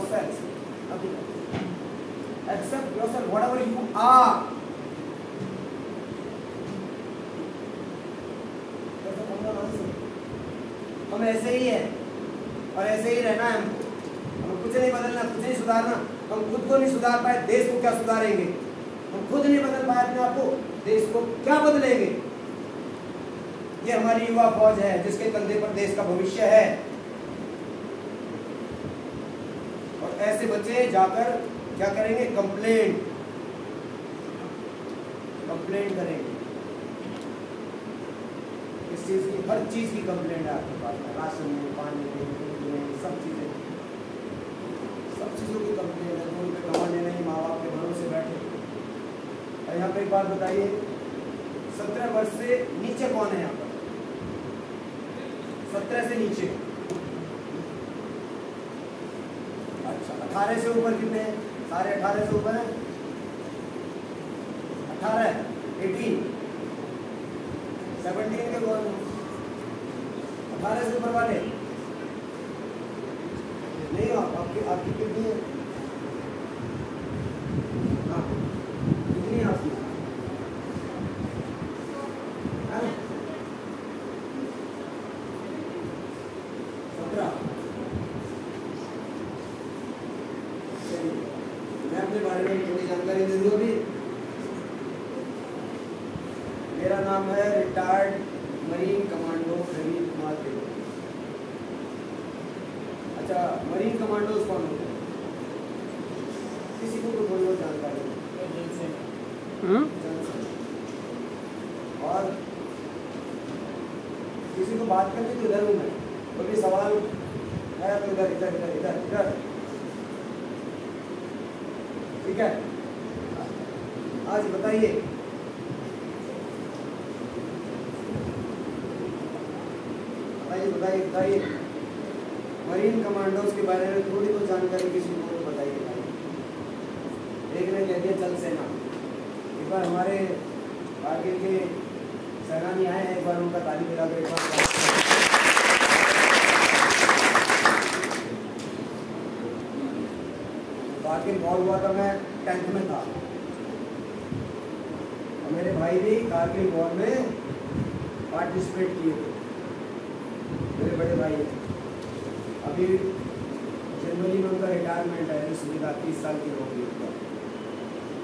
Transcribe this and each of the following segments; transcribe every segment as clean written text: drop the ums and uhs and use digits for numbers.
yourself. Nothing else. Accept yourself, whatever you are. हम ऐसे ही हैं और ऐसे ही रहना है हमको। हमें कुछ नहीं बदलना, कुछ नहीं सुधारना। हम खुद को नहीं सुधार पाए, देश को क्या सुधारेंगे? हम खुद नहीं बदल पाए अपने आप को, देश को क्या बदलेंगे? ये हमारी युवा फौज है जिसके कंधे पर देश का भविष्य है। और ऐसे बच्चे जाकर क्या करेंगे? कंप्लेंट करेंगे। इस चीज की, हर चीज की कंप्लेंट है आपके पास, राशन में, पानी में, सब चीजों की कंप्लेंट है। 2 रुपये कमाने नहीं, माँ बाप के भरोसे बैठे। और यहाँ पे एक बात बताइए, 17 वर्ष से नीचे कौन है यहाँ पर? 17 से नीचे। अच्छा, 18 से ऊपर कितने हैं? सारे 18 से ऊपर हैं। 18, 18, 17 के कौन? 18 से ऊपर वाले नहीं हो। आपकी कितनी है? हाँ, कितनी है आपकी? 17। मैं अपने बारे में थोड़ी जानकारी दे दूँ अभी। मेरा नाम है retired marine commando Praveen Kumar Dev. अच्छा, मरीन कमांडोज कौन होते हैं? किसी को तो थोड़ी बहुत जानकारी है? और किसी को बात करनी तो इधर हूँ मैं, तो भी सवाल है तो इधर इधर इधर इधर इधर, ठीक है? आज बताइए, बताइए मरीन कमांडोज के बारे में थोड़ी बहुत जानकारी किसी को तो बताइए। एक ने कह दिया चल सेना। एक बार हमारे कारगिल के सेनानी आए हैं, एक बार उनका ताली मिला कर एक बार। कारगिल वॉर हुआ था, मैं 10th में था और मेरे भाई भी कारगिल वॉर में पार्टिसिपेट किए थे। मेरे बड़े भाई हैं, अभी जनवरी में उनका रिटायरमेंट है, सुविधा 30 साल की हो गई।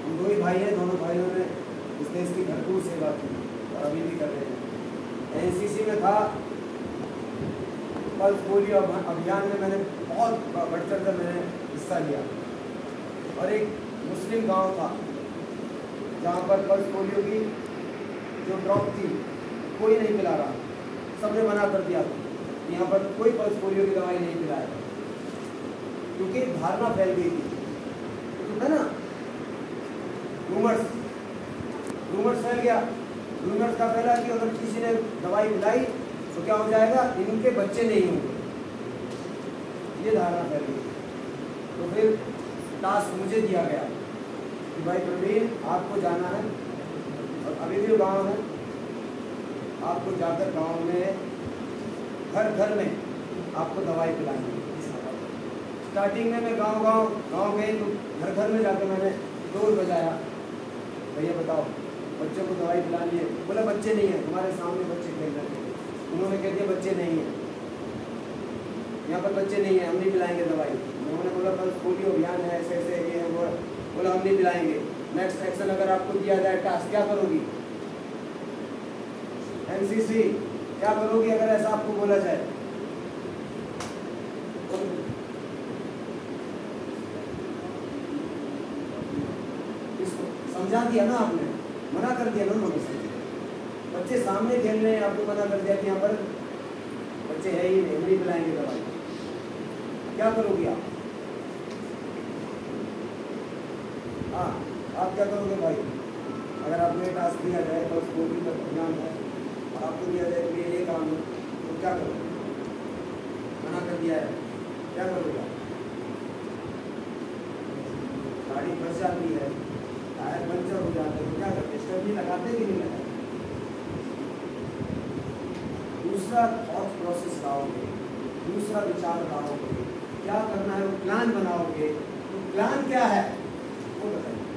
हम 2 ही भाई हैं, दोनों भाइयों ने इस देश की भरपूर सेवा की और अभी भी कर रहे हैं। एनसीसी में था, पल्स पोलियो अभियान में मैंने बहुत बढ़ चढ़ कर मैंने हिस्सा लिया। और एक मुस्लिम गांव था जहाँ पर पल्स पोलियो की जो ड्रॉप थी कोई नहीं पिला रहा, सबने मना कर दिया था, यहाँ पर कोई पल्स पोलियो की दवाई नहीं पिलाएगा, क्योंकि धारणा फैल गई थी, है ना? रूमर्स फैल गया। रूमर्स का फैला कि अगर किसी ने दवाई पिलाई तो क्या हो जाएगा? इनके बच्चे नहीं होंगे, ये धारणा फैल गई। तो फिर टास्क मुझे दिया गया कि भाई प्रवीण, आपको जाना है, और अभी भी गाँव है, आपको जाकर गांव में घर घर में आपको दवाई पिलानी है। स्टार्टिंग में मैं गांव गई तो घर घर में जाकर मैंने डोर बजाया, भैया बताओ बच्चों को दवाई पिलानी है। बोला बच्चे नहीं है, तुम्हारे सामने बच्चे खेल रहे हैं। उन्होंने कह दिया बच्चे नहीं है, यहाँ पर बच्चे नहीं है, हम नहीं पिलाएंगे दवाई। उन्होंने बोला बस पोलियो अभियान है, ऐसे ऐसे ये है वो है। बोला हम नहीं पिलाएंगे। नेक्स्ट एक्शन अगर आपको दिया जाए टास्क, क्या करोगी? एनसीसी क्या करोगी अगर ऐसा आपको बोला जाए? इसको समझा दिया ना आपने, मना कर दिया ना उन्होंने। बच्चे सामने खेल रहे हैं, आपको मना कर दिया कि यहाँ पर बच्चे है ही नहीं पिलाएंगे दवाई। क्या करोगी आप? हाँ, आप क्या करोगे भाई? अगर आपको ये टास्क दिया जाए तो पोलियो का अभियान है और आपको दिया जाए कि ये काम है, तो क्या करोगे? मना कर दिया है, क्या करोगे? गाड़ी फंस जाती है, टायर पंचर हो जाते हैं, तो क्या करते? स्टेपनी लगाते कि नहीं लगाते? दूसरा थॉट प्रोसेस लाओगे, दूसरा विचार लाओगे, क्या करना है, वो प्लान बनाओगे, तो प्लान क्या है वो बताइए।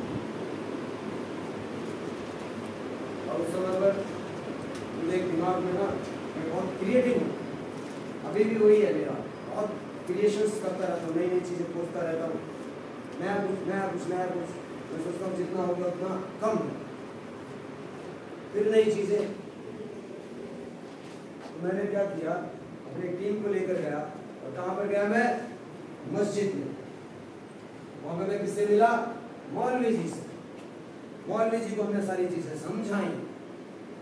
और उस समय पर मुझे दिमाग में ना, मैं बहुत क्रिएटिव हूँ, अभी भी वही है मेरा, बहुत क्रिएशंस करता रहता हूँ, नई नई चीज़ें खोजता रहता हूँ, नया कुछ नया कुछ नया कुछ। मैं सोचता हूँ जितना होगा उतना कम है, फिर नई चीज़ें। तो मैंने क्या किया, अपनी टीम को लेकर गया, और कहाँ पर गया मैं, मस्जिद में। वहाँ पर मैं किससे मिला, मौलवी जी से। मौलवी जी को हमने सारी चीज़ें समझाई,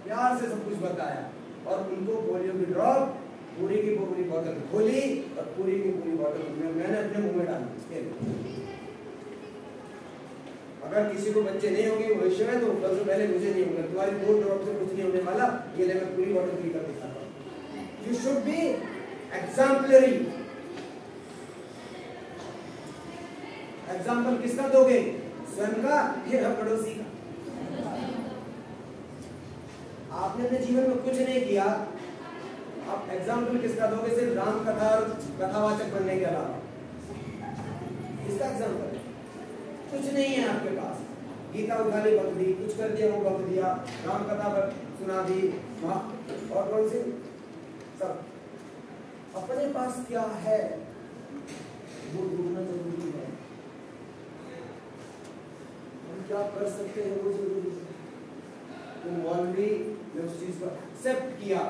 प्यार से सब कुछ बताया, और उनको पोलियो की ड्रॉप पूरी की पूरी बोतल खोली, और पूरी की पूरी बोतल मैंने अपने मुंह में डाली। अगर किसी को बच्चे नहीं होंगे भविष्य में, तो सबसे पहले मुझे नहीं होगा, तुम्हारी 2 ड्रॉप से कुछ नहीं होने वाला, ये ले मैं पूरी बोतल पी कर दिखाता हूं। You should be exemplary. Example किसका दोगे, स्वयं का या पड़ोसी का? आपने अपने जीवन में कुछ नहीं किया, आप एग्जाम्पल किसका दोगे, सिर्फ राम कथा और कथावाचक बनने के अलावा? किसका एग्जाम्पल? कुछ नहीं है आपके पास। गीता उठा ली, बक दी, कुछ कर दिया वो बक दिया, राम कथा सुना दी, और कौन सी सब। अपने पास क्या है वो ढूंढना जरूरी है, हम क्या कर सकते हैं वो जरूरी है। तो मौलवी ने उस चीज को एक्सेप्ट किया,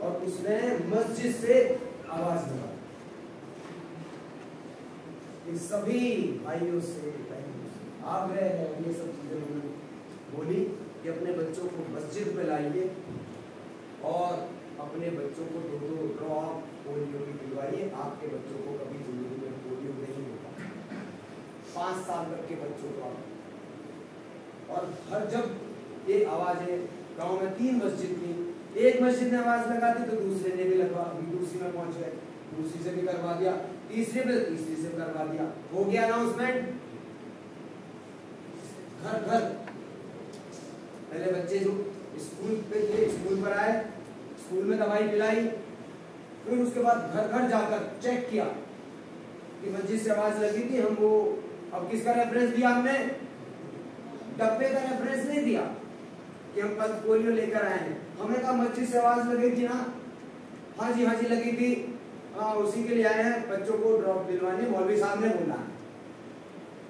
और उसने मस्जिद से आवाज लगाई। सभी भाइयों से आग्रह है, ये सब चीजें उन्होंने बोली कि अपने बच्चों को मस्जिद में लाइए, और अपने बच्चों को 2 ड्रॉप पोलियो की दिलवाइए। आपके बच्चों को कभी जिंदगी में पोलियो नहीं होगा, 5 साल तक के बच्चों को। और हर जब ये आवाजें, गांव में 3 मस्जिद थी, एक मस्जिद ने आवाज लगा दी तो दूसरे ने भी लगवा, दूसरी में पहुंच गए, दूसरी से भी करवा दिया, तीसरे में तीसरी से करवा दिया, हो गया अनाउंसमेंट घर घर। पहले बच्चे जो स्कूल पे थे, स्कूल पर आए, स्कूल में दवाई पिलाई, फिर उसके बाद घर घर जाकर चेक किया कि मस्जिद से आवाज लगी थी। हम वो, अब किसका रेफरेंस दिया हमने, डब्बे का रेफरेंस नहीं दिया कि हम कल पोलियो लेकर आए हैं। हमने कहा मस्जिद से आवाज लगी थी ना, हाँ जी लगी थी, हाँ उसी के लिए आए हैं, बच्चों को ड्रॉप दिलवाने। मौलवी साहब ने बोला।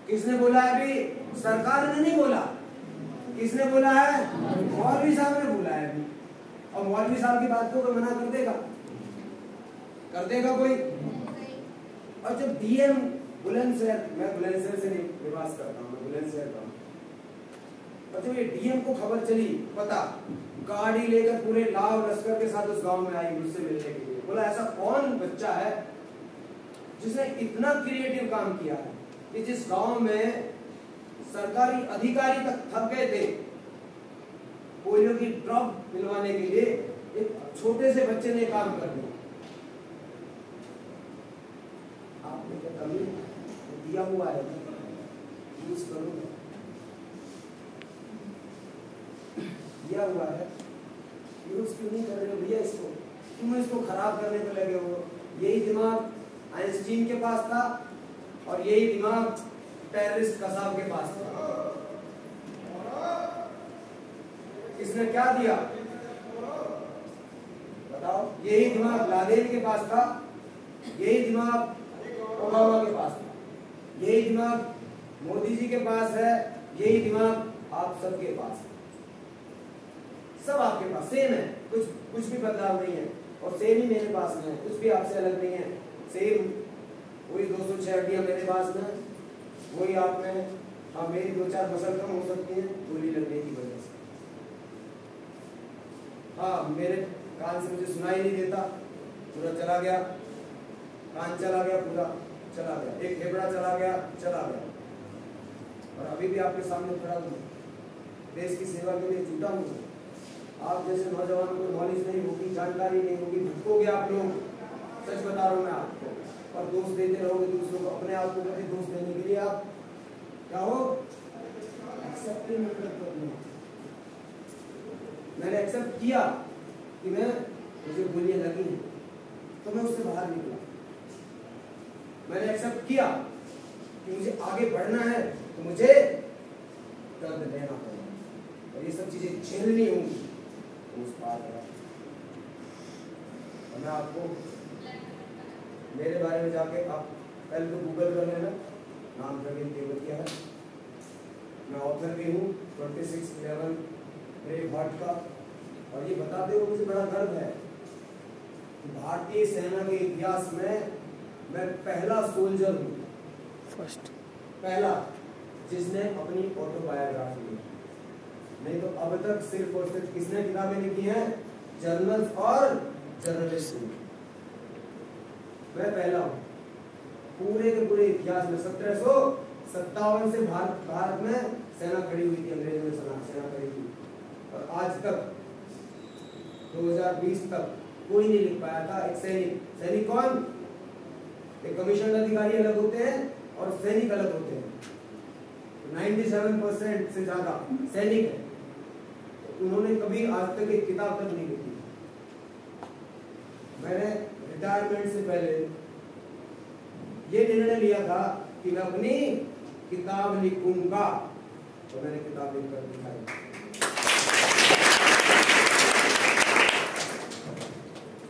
किसने बोला है? अभी सरकार ने नहीं बोला, किसने बोला है? मौलवी साहब ने बोला है अभी। और मौलवी साहब की बात को मना कर देगा? कर देगा कोई? और जब डीएम बुलंदशहर, मैं बुलंदशहर से नहीं निवास करता हूँ, मैं बुलंदशहर का हूँ, और जब ये डीएम को खबर चली, पता, गाड़ी लेकर पूरे लाव लश्कर के साथ उस गांव में आई मुझसे मिलने के लिए। बोला ऐसा कौन बच्चा है जिसने इतना क्रिएटिव काम किया है कि जिस गांव में सरकारी अधिकारी तक थक गए थे पोलियो की ड्रॉप दिलवाने के लिए, एक छोटे से बच्चे ने काम कर दिया। आपने क्या कमी दिया हुआ है, यूज करो, दिया हुआ है, यूज क्यों नहीं कर रहे हो भैया इसको? तुम इसको खराब करने पे लगे हो। यही दिमाग आइंस्टीन के पास था, और यही दिमाग टेररिस्ट कसाब के पास था। इसने क्या दिया बताओ? यही दिमाग लादेन के पास था, यही दिमाग ओबामा के पास था, यही दिमाग मोदी जी के पास है, यही दिमाग आप सबके पास है। सब आपके पास सेम है, कुछ भी बदलाव नहीं है, और सेम ही मेरे पास में है, कुछ भी आपसे अलग नहीं है। सेम वही 206 हड्डियां मेरे पास में, वही आप में। हाँ, मेरी 2-4 मसल कम हो सकती है गोली लगने की वजह से। हाँ, मेरे कान से मुझे सुनाई नहीं देता, पूरा चला गया, कान चला गया, पूरा चला गया, एक फेफड़ा चला गया, चला गया, और अभी भी आपके सामने खड़ा हूँ, देश की सेवा के लिए जुटा हूँ। आप जैसे नौजवानों को नॉलेज नहीं होगी, जानकारी नहीं होगी, भटकोगे आप लोग, सच बता रहा हूँ मैं आपको, और दोष देते रहोगे दूसरों को, अपने आप को कभी दोष देने के लिए आप क्या हो, एक्सेप्ट नहीं करते। मैंने एक्सेप्ट किया कि मुझे गोलियां लगी हैं, तो मैं उससे बाहर निकला, मैंने एक्सेप्ट किया कि मुझे आगे बढ़ना है तो मुझे दर्द लेना होगा और ये सब चीजें झेलनी होंगी। तो उस पार मैं आपको मेरे बारे में जाके आप पहले तो गूगल कर लेना, नाम प्रवीण तेवतिया है, मैं ऑथर भी हूँ 26/11 ब्रेव हार्ट का। और ये बताते हुए मुझे बड़ा गर्व है कि भारतीय सेना के इतिहास में मैं पहला सोल्जर हूँ, पहला जिसने अपनी ऑटोबायोग्राफी लिखी। नहीं तो अब तक सिर्फ और सिर्फ किसने किताबें लिखी हैं? जर्नल्स और जर्नलिस्ट। मैं पहला हूँ पूरे के पूरे इतिहास में। 1757 से भारत में सेना खड़ी हुई थी, अंग्रेजों में सेना खड़ी थी, और आज तक 2020 तक कोई नहीं लिख पाया था। एक सैनिक कौन? एक कमीशन अधिकारी अलग होते हैं और सैनिक अलग होते हैं। 97% से ज्यादा सैनिक है, तो उन्होंने कभी आज तक एक किताब तक नहीं लिखी। मैंने रिटायरमेंट से पहले ये निर्णय लिया था कि मैं अपनी किताब लिखूंगा, तो मैंने किताब लिखकर दिखाई।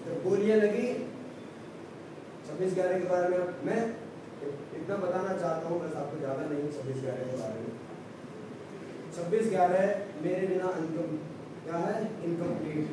जब गोलियां लगी 26/11 के बारे में मैं इतना बताना चाहता हूँ, बस आपको ज्यादा नहीं। 26/11 के बारे में 26/11 मेरे बिना क्या है? इनकम्प्लीट।